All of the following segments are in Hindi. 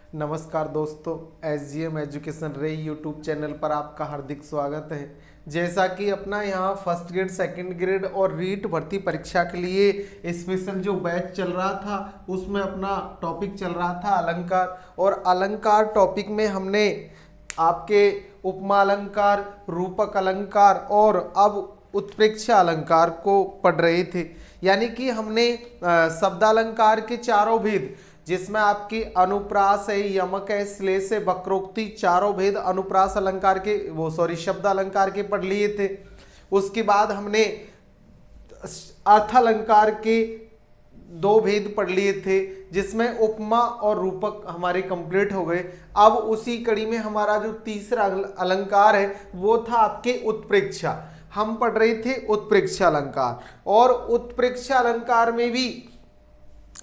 नमस्कार दोस्तों, SGM एजुकेशन रे यूट्यूब चैनल पर आपका हार्दिक स्वागत है। जैसा कि अपना यहाँ फर्स्ट ग्रेड, सेकंड ग्रेड और रीट भर्ती परीक्षा के लिए स्पेशल जो बैच चल रहा था उसमें अपना टॉपिक चल रहा था अलंकार। और अलंकार टॉपिक में हमने आपके उपमा अलंकार, रूपक अलंकार और अब उत्प्रेक्षा अलंकार को पढ़ रहे थे। यानी कि हमने शब्दालंकार के चारों भेद, जिसमें आपकी अनुप्रास है, यमक है, श्लेष है, वक्रोक्ति, चारों भेद अनुप्रास अलंकार के शब्द अलंकार के पढ़ लिए थे। उसके बाद हमने अर्थ अलंकार के 2 भेद पढ़ लिए थे, जिसमें उपमा और रूपक हमारे कंप्लीट हो गए। अब उसी कड़ी में हमारा जो तीसरा अलंकार है वो था आपके उत्प्रेक्षा। हम पढ़ रहे थे उत्प्रेक्षा अलंकार, और उत्प्रेक्षा अलंकार में भी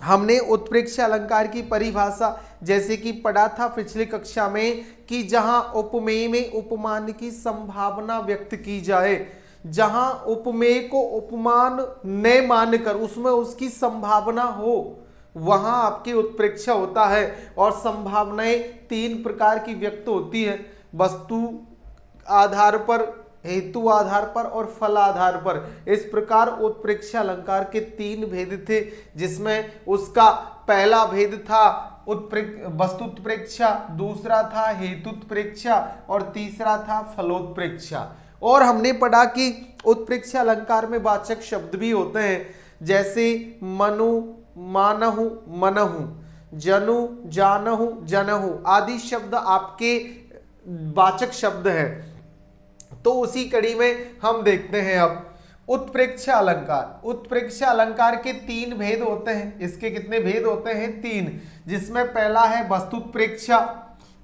हमने उत्प्रेक्षा अलंकार की परिभाषा जैसे कि पढ़ा था पिछली कक्षा में कि जहां उपमेय में उपमान की संभावना व्यक्त की जाए, जहां उपमेय को उपमान न मानकर उसमें उसकी संभावना हो, वहां आपकी उत्प्रेक्षा होता है। और संभावनाएं 3 प्रकार की व्यक्त होती है, वस्तु आधार पर, हेतु आधार पर और फल आधार पर। इस प्रकार उत्प्रेक्षा अलंकार के 3 भेद थे, जिसमें उसका पहला भेद था वस्तुत्प्रेक्षा, दूसरा था हेतुत्प्रेक्षा और तीसरा था फलोत्प्रेक्षा। और हमने पढ़ा कि उत्प्रेक्षा अलंकार में वाचक शब्द भी होते हैं, जैसे मनु, मानहु, मनहु, जनु, जानहु, जनहु आदि शब्द आपके वाचक शब्द हैं। तो उसी कड़ी में हम देखते हैं अब उत्प्रेक्षा अलंकार। उत्प्रेक्षा अलंकार के 3 भेद होते हैं। इसके कितने भेद होते हैं? 3, जिसमें पहला है वस्तुत्प्रेक्षा,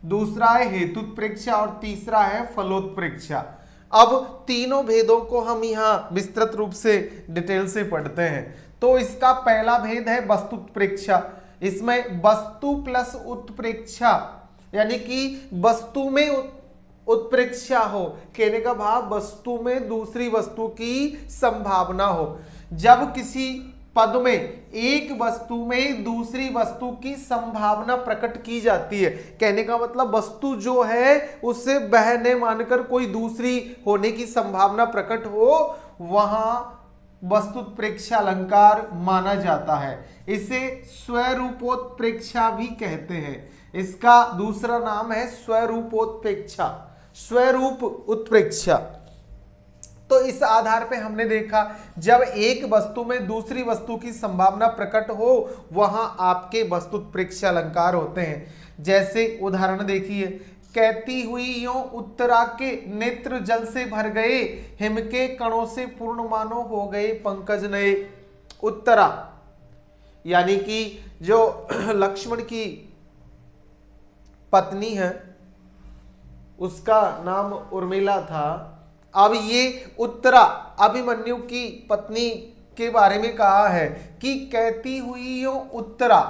दूसरा है हेतुत्प्रेक्षा और तीसरा है फलोत्प्रेक्षा। अब तीनों भेदों को हम यहाँ विस्तृत रूप से डिटेल से पढ़ते हैं। तो इसका पहला भेद है वस्तुत्प्रेक्षा। इसमें वस्तु प्लस उत्प्रेक्षा, यानी कि वस्तु में उत्प्रेक्षा हो, कहने का भाव वस्तु में दूसरी वस्तु की संभावना हो। जब किसी पद में एक वस्तु में दूसरी वस्तु की संभावना प्रकट की जाती है, कहने का मतलब वस्तु जो है उससे वह न मानकर कोई दूसरी होने की संभावना प्रकट हो, वहां वस्तुत्प्रेक्षा अलंकार माना जाता है। इसे स्वरूपोत्प्रेक्षा भी कहते हैं। इसका दूसरा नाम है स्वरूपोत्प्रेक्षा, स्वरूप उत्प्रेक्षा। तो इस आधार पे हमने देखा, जब एक वस्तु में दूसरी वस्तु की संभावना प्रकट हो, वहां आपके वस्तुत्प्रेक्षा अलंकार होते हैं। जैसे उदाहरण देखिए, कहती हुई यों उत्तरा के नेत्र जल से भर गए, हिम के कणों से पूर्ण मानो हो गए पंकज नए। उत्तरा यानी कि जो लक्ष्मण की पत्नी है, उसका नाम उर्मिला था। अब ये उत्तरा अभिमन्यु की पत्नी के बारे में कहा है कि कहती हुई यो उत्तरा।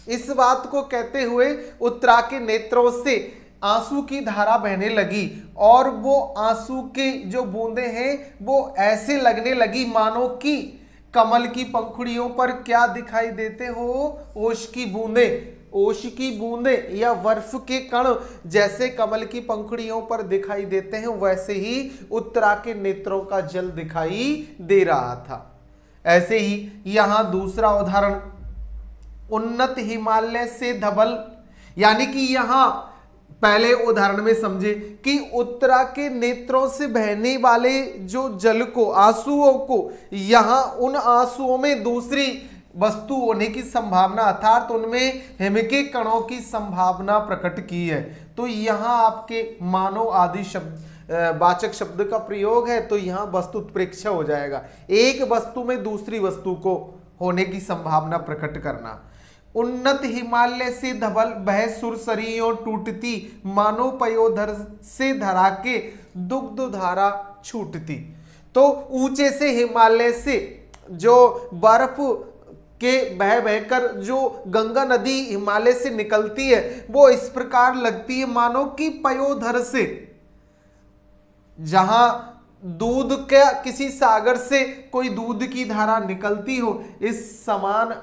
इस बात को कहते हुए उत्तरा के नेत्रों से आंसू की धारा बहने लगी, और वो आंसू के जो बूंदे हैं वो ऐसे लगने लगी मानो कि कमल की पंखुड़ियों पर क्या दिखाई देते हो, ओश की बूंदे। ओश की बूंदे या बर्फ के कण जैसे कमल की पंखुड़ियों पर दिखाई देते हैं, वैसे ही उत्तरा के नेत्रों का जल दिखाई दे रहा था। ऐसे ही यहां दूसरा उदाहरण, उन्नत हिमालय से धवल, यानी कि यहां पहले उदाहरण में समझे कि उत्तरा के नेत्रों से बहने वाले जो जल को, आंसुओं को, यहां उन आंसुओं में दूसरी वस्तु होने की संभावना, अर्थात उनमें हिम के कणों की संभावना प्रकट की है। तो यहां आपके मानव आदि शब्द वाचक शब्द का प्रयोग है, तो यहां वस्तुत्प्रेक्षा हो जाएगा। एक वस्तु में दूसरी वस्तु को होने की संभावना प्रकट करना। उन्नत हिमालय से धवल बह सुरसरियों टूटती, मानो पयोधर से धरा के दुग्ध धारा छूटती। तो ऊंचे से हिमालय से जो बर्फ के बह बहकर जो गंगा नदी हिमालय से निकलती है, वो इस प्रकार लगती है मानो कि पयोधर से, जहां दूध के किसी सागर से कोई दूध की धारा निकलती हो, इस समान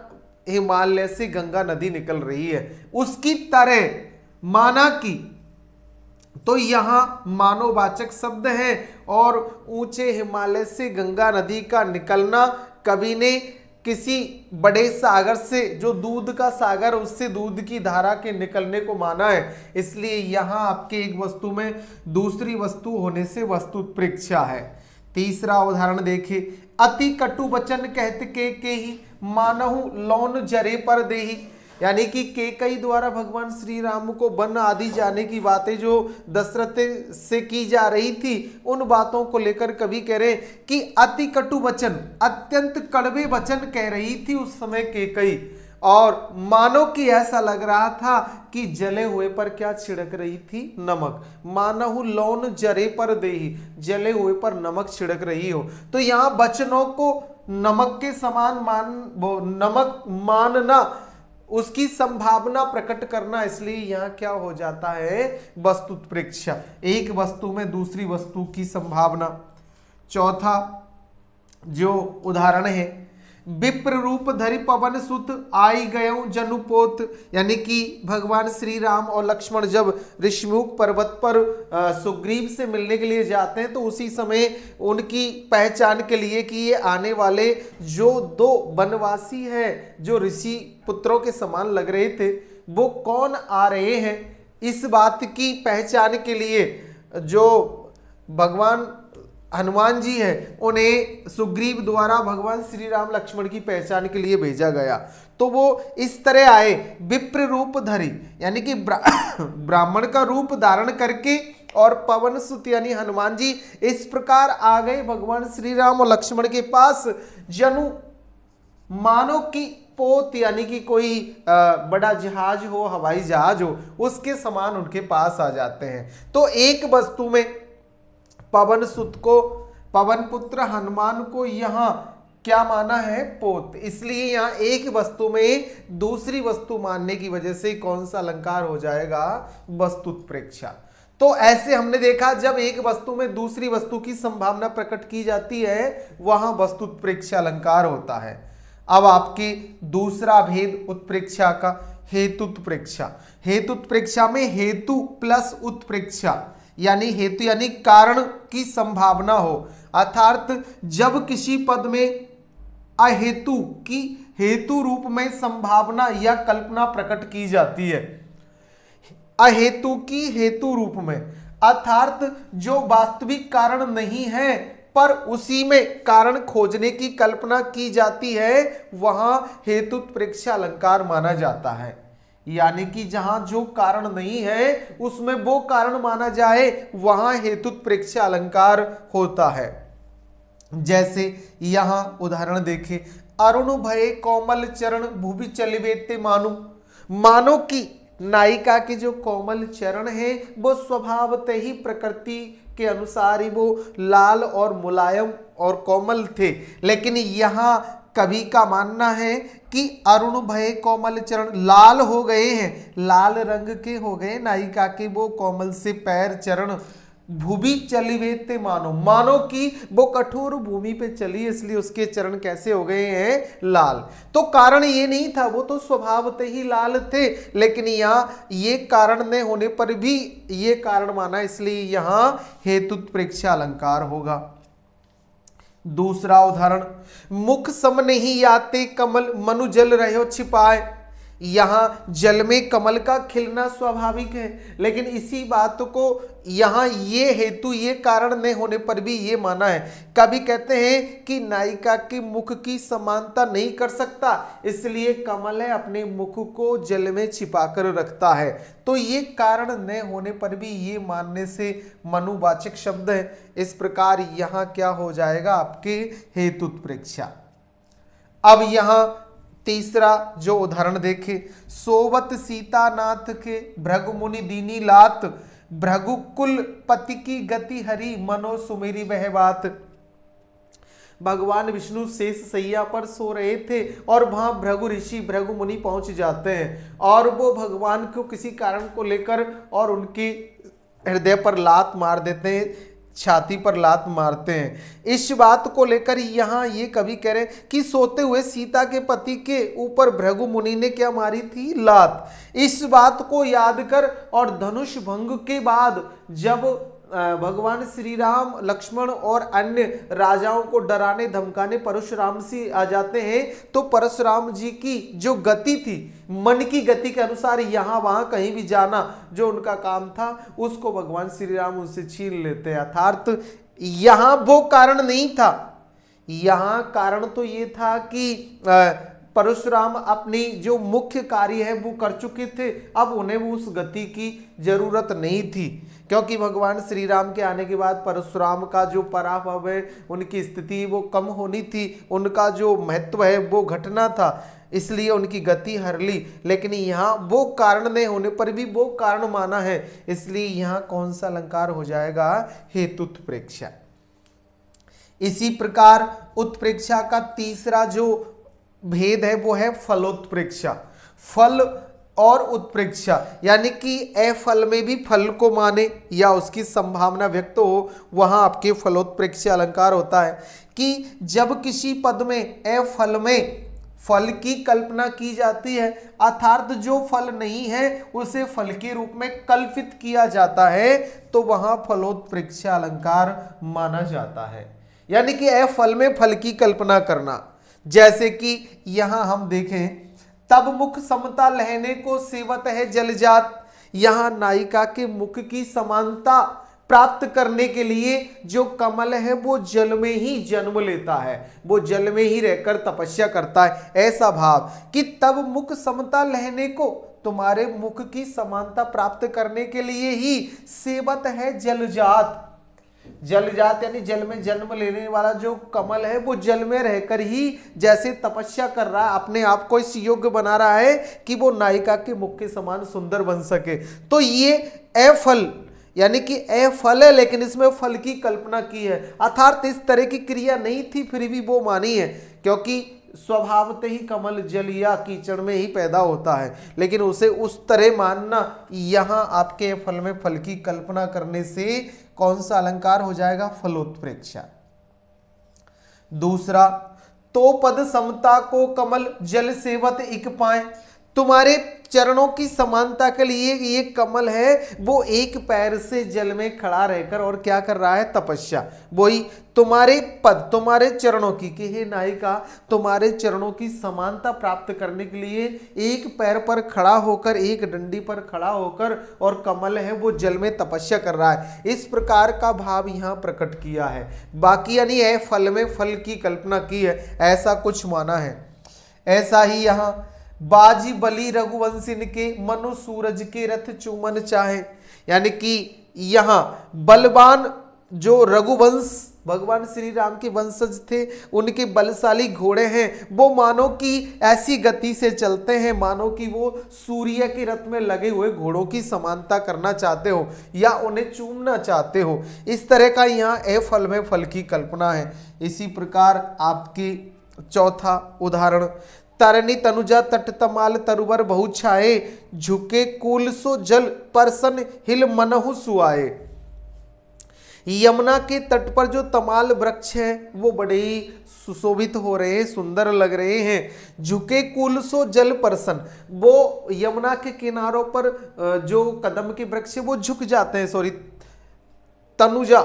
हिमालय से गंगा नदी निकल रही है, उसकी तरह माना कि, तो यहां मानववाचक शब्द है और ऊंचे हिमालय से गंगा नदी का निकलना कवि ने किसी बड़े सागर से, जो दूध का सागर, उससे दूध की धारा के निकलने को माना है। इसलिए यहां आपके एक वस्तु में दूसरी वस्तु होने से वस्तु उत्प्रेक्षा है। तीसरा उदाहरण देखिए, अति कटु वचन कहत के ही मानहु लौन जरे पर देही। यानी कि केकई द्वारा भगवान श्री राम को वन आदि जाने की बातें जो दशरथ से की जा रही थी, उन बातों को लेकर कवि कह रहे कि अति कटु वचन, अत्यंत कड़वे वचन कह रही थी उस समय केकई, और मानो कि ऐसा लग रहा था कि जले हुए पर क्या छिड़क रही थी, नमक। मानहु लौन जरे पर देही, जले हुए पर नमक छिड़क रही हो। तो यहाँ वचनों को नमक के समान नमक मानना, उसकी संभावना प्रकट करना, इसलिए यहां क्या हो जाता है, वस्तु उत्प्रेक्षा, एक वस्तु में दूसरी वस्तु की संभावना। चौथा जो उदाहरण है, विप्र रूप धरि पवन सुत आई गयो जनुपोत। यानी कि भगवान श्री राम और लक्ष्मण जब ऋषिमुख पर्वत पर सुग्रीव से मिलने के लिए जाते हैं, तो उसी समय उनकी पहचान के लिए कि ये आने वाले जो दो वनवासी हैं, जो ऋषि पुत्रों के समान लग रहे थे, वो कौन आ रहे हैं, इस बात की पहचान के लिए जो भगवान हनुमान जी है, उन्हें सुग्रीव द्वारा भगवान श्री राम लक्ष्मण की पहचान के लिए भेजा गया। तो वो इस तरह आए, विप्र रूप धरि, यानी कि ब्राह्मण का रूप धारण करके, और पवन सुत यानी हनुमान जी इस प्रकार आ गए भगवान श्री राम और लक्ष्मण के पास, जनु मानो कि पोत, यानी कि कोई बड़ा जहाज हो, हवाई जहाज हो, उसके समान उनके पास आ जाते हैं। तो एक वस्तु में पवन सुत को, पवन पुत्र हनुमान को यहां क्या माना है, पोत। इसलिए यहां एक वस्तु में दूसरी वस्तु मानने की वजह से कौन सा अलंकार हो जाएगा, वस्तु उत्प्रेक्षा। तो ऐसे हमने देखा, जब एक वस्तु में दूसरी वस्तु की संभावना प्रकट की जाती है, वहां वस्तु उत्प्रेक्षा अलंकार होता है। अब आपके दूसरा भेद उत्प्रेक्षा का, हेतु उत्प्रेक्षा। हेतु उत्प्रेक्षा में हेतु प्लस उत्प्रेक्षा, यानी हेतु यानी कारण की संभावना हो, अर्थात जब किसी पद में अहेतु की हेतु रूप में संभावना या कल्पना प्रकट की जाती है, अहेतु की हेतु रूप में, अर्थात जो वास्तविक कारण नहीं है पर उसी में कारण खोजने की कल्पना की जाती है, वहां हेतु उत्प्रेक्षा अलंकार माना जाता है। यानी कि जहां जो कारण नहीं है उसमें वो कारण माना जाए, वहां हेतु उत्प्रेक्षा अलंकार होता है। जैसे यहां उदाहरण देखें, अरुण भये कोमल चरण भूवि चलिवेते मानो। मानो कि नायिका के जो कोमल चरण है वो स्वभावतः ही प्रकृति के अनुसार ही वो लाल और मुलायम और कोमल थे, लेकिन यहाँ कवि का मानना है कि अरुण भये कोमल चरण, लाल हो गए हैं, लाल रंग के हो गए नायिका के वो कोमल से पैर चरण, भूमि चलिवेते मानो, मानो कि वो कठोर भूमि पे चली, इसलिए उसके चरण कैसे हो गए हैं, लाल। तो कारण ये नहीं था, वो तो स्वभावतः ही लाल थे, लेकिन यहाँ ये कारण न होने पर भी ये कारण माना, इसलिए यहाँ हेतु उत्प्रेक्षा अलंकार होगा। दूसरा उदाहरण, मुख सम नहीं आते कमल मनु जल रहे छिपाए। यहां जल में कमल का खिलना स्वाभाविक है, लेकिन इसी बात को यहां ये हेतु ये कारण न होने पर भी ये माना है। कभी कहते हैं कि नायिका के मुख की समानता नहीं कर सकता, इसलिए कमल है अपने मुख को जल में छिपाकर रखता है। तो ये कारण न होने पर भी ये मानने से मनुवाचक शब्द है। इस प्रकार यहां क्या हो जाएगा, आपके हेतु उत्प्रेक्षा। अब यहां तीसरा जो उदाहरण देखे, सोवत सीतानाथ के भृगु मुनि दीनी लात, भृगुकुल पति की गति हरि मनो सुमेरी वह बात। भगवान विष्णु शेष सैया पर सो रहे थे और वहां भृगु ऋषि भृगु मुनि पहुंच जाते हैं और वो भगवान को किसी कारण को लेकर और उनके हृदय पर लात मार देते हैं, छाती पर लात मारते हैं। इस बात को लेकर यहाँ ये कवि कह रहे हैं कि सोते हुए सीता के पति के ऊपर भृगु मुनि ने क्या मारी थी, लात। इस बात को याद कर और धनुष भंग के बाद जब भगवान श्री राम, लक्ष्मण और अन्य राजाओं को डराने धमकाने परशुराम से आ जाते हैं, तो परशुराम जी की जो गति थी, मन की गति के अनुसार यहाँ वहां कहीं भी जाना जो उनका काम था, उसको भगवान श्री राम उनसे छीन लेते हैं। अर्थात यहाँ वो कारण नहीं था, यहाँ कारण तो ये था कि परशुराम अपनी जो मुख्य कार्य है वो कर चुके थे, अब उन्हें उस गति की जरूरत नहीं थी, क्योंकि भगवान श्री राम के आने के बाद परशुराम का जो पराभव है, उनकी स्थिति वो कम होनी थी, उनका जो महत्व है वो घटना था, इसलिए उनकी गति हर ली। लेकिन यहाँ वो कारण नहीं होने पर भी वो कारण माना है, इसलिए यहाँ कौन सा अलंकार हो जाएगा, हेतुत्प्रेक्षा। इसी प्रकार उत्प्रेक्षा का तीसरा जो भेद है वो है फलोत्प्रेक्षा। फल और उत्प्रेक्षा यानी कि अफल में भी फल को माने या उसकी संभावना व्यक्त हो, वहां आपके फलोत्प्रेक्षा अलंकार होता है कि जब किसी पद में अफल में फल की कल्पना की जाती है, अर्थात जो फल नहीं है उसे फल के रूप में कल्पित किया जाता है, तो वहां फलोत्प्रेक्षा अलंकार माना जाता है। यानी कि अफल में फल की कल्पना करना, जैसे कि यहां हम देखें, तब मुख समता लहने को सेवत है जलजात। यहां नायिका के मुख की समानता प्राप्त करने के लिए जो कमल है वो जल में ही जन्म लेता है, वो जल में ही रहकर तपस्या करता है। ऐसा भाव कि तब मुख समता लहने को, तुम्हारे मुख की समानता प्राप्त करने के लिए ही सेवत है जलजात। जलजात यानी जल में जन्म लेने वाला जो कमल है वो जल में रहकर ही जैसे तपस्या कर रहा है, अपने आप को इस योग्य बना रहा है कि वो नायिका के मुख के समान सुंदर बन सके। तो ये अफल यानी कि अफल है, लेकिन इसमें फल की कल्पना की है, अर्थात इस तरह की क्रिया नहीं थी फिर भी वो मानी है, क्योंकि स्वभावतः ही कमल जल या कीचड़ में ही पैदा होता है, लेकिन उसे उस तरह मानना, यहाँ आपके फल में फल की कल्पना करने से कौन सा अलंकार हो जाएगा, फलोत्प्रेक्षा। दूसरा, तो पद समता को कमल जल सेवत इक पाए। तुम्हारे चरणों की समानता के लिए ये कमल है वो एक पैर से जल में खड़ा रहकर और क्या कर रहा है, तपस्या। वही तुम्हारे पद, तुम्हारे चरणों की, कि हे नायिका, तुम्हारे चरणों की समानता प्राप्त करने के लिए एक पैर पर खड़ा होकर, एक डंडी पर खड़ा होकर, और कमल है वो जल में तपस्या कर रहा है, इस प्रकार का भाव यहाँ प्रकट किया है। बाकी यानी है फल में फल की कल्पना की है, ऐसा कुछ माना है। ऐसा ही यहाँ बाजी बली रघुवंशिन के मनु सूरज के रथ चूमन चाहे, यानी कि यहाँ बलवान जो रघुवंश भगवान श्री राम के वंशज थे, उनके बलशाली घोड़े हैं, वो मानो कि ऐसी गति से चलते हैं मानो कि वो सूर्य के रथ में लगे हुए घोड़ों की समानता करना चाहते हो या उन्हें चूमना चाहते हो। इस तरह का यहाँ अफल में फल की कल्पना है। इसी प्रकार आपकी चौथा उदाहरण, तरनी तनुजा तट तमाल तरुवर बहु छाए, झुके कूल सो जल परसन हिल मनहु सुआए। यमुना के तट पर जो तमाल वृक्ष है वो बड़े ही सुशोभित हो रहे हैं, सुंदर लग रहे हैं। झुके कूल सो जल परसन, वो यमुना के किनारों पर जो कदम के वृक्ष है वो झुक जाते हैं, सॉरी तनुजा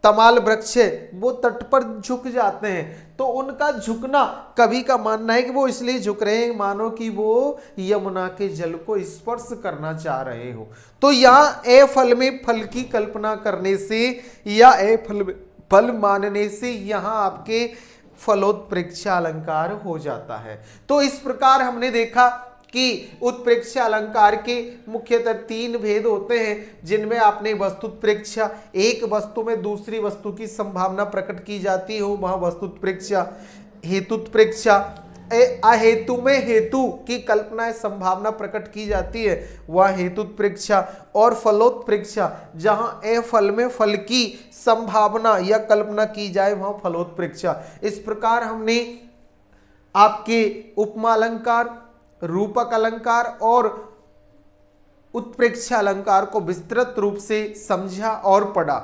तमाल वृक्ष है वो तट पर झुक जाते हैं, तो उनका झुकना, कवि का मानना है कि वो इसलिए झुक रहे हैं मानो कि वो यमुना के जल को स्पर्श करना चाह रहे हो। तो यहाँ अफल में फल की कल्पना करने से या अफल में फल मानने से यहाँ आपके फलोत्प्रेक्षा अलंकार हो जाता है। तो इस प्रकार हमने देखा कि उत्प्रेक्षा अलंकार के मुख्यतः तीन भेद होते हैं, जिनमें आपने वस्तुत्प्रेक्षा, एक वस्तु में दूसरी वस्तु की संभावना प्रकट की जाती हो वहां वस्तुत्प्रेक्षा, हेतुत्प्रेक्षा, अहेतु में हेतु की कल्पना संभावना प्रकट की जाती है वह हेतुत्प्रेक्षा, और फलोत्प्रेक्षा जहां अफल में फल की संभावना या कल्पना की जाए वहां फलोत्प्रेक्षा। इस प्रकार हमने आपके उपमा अलंकार, रूपक अलंकार और उत्प्रेक्षा अलंकार को विस्तृत रूप से समझा और पढ़ा।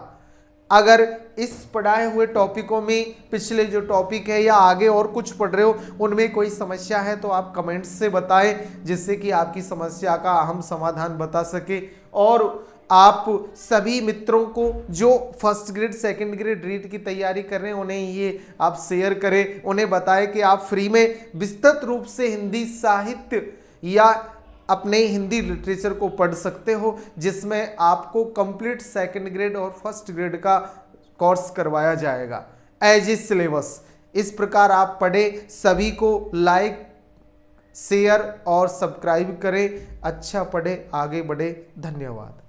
अगर इस पढ़ाए हुए टॉपिकों में पिछले जो टॉपिक है या आगे और कुछ पढ़ रहे हो उनमें कोई समस्या है तो आप कमेंट्स से बताएं, जिससे कि आपकी समस्या का हम समाधान बता सके। और आप सभी मित्रों को जो first grade second grade REET की तैयारी कर रहे हैं उन्हें ये आप शेयर करें, उन्हें बताएं कि आप फ्री में विस्तृत रूप से हिंदी साहित्य या अपने हिंदी लिटरेचर को पढ़ सकते हो, जिसमें आपको कंप्लीट सेकंड ग्रेड और फर्स्ट ग्रेड का कोर्स करवाया जाएगा एज ए सिलेबस। इस प्रकार आप पढ़ें, सभी को लाइक शेयर और सब्सक्राइब करें, अच्छा पढ़े आगे बढ़े। धन्यवाद।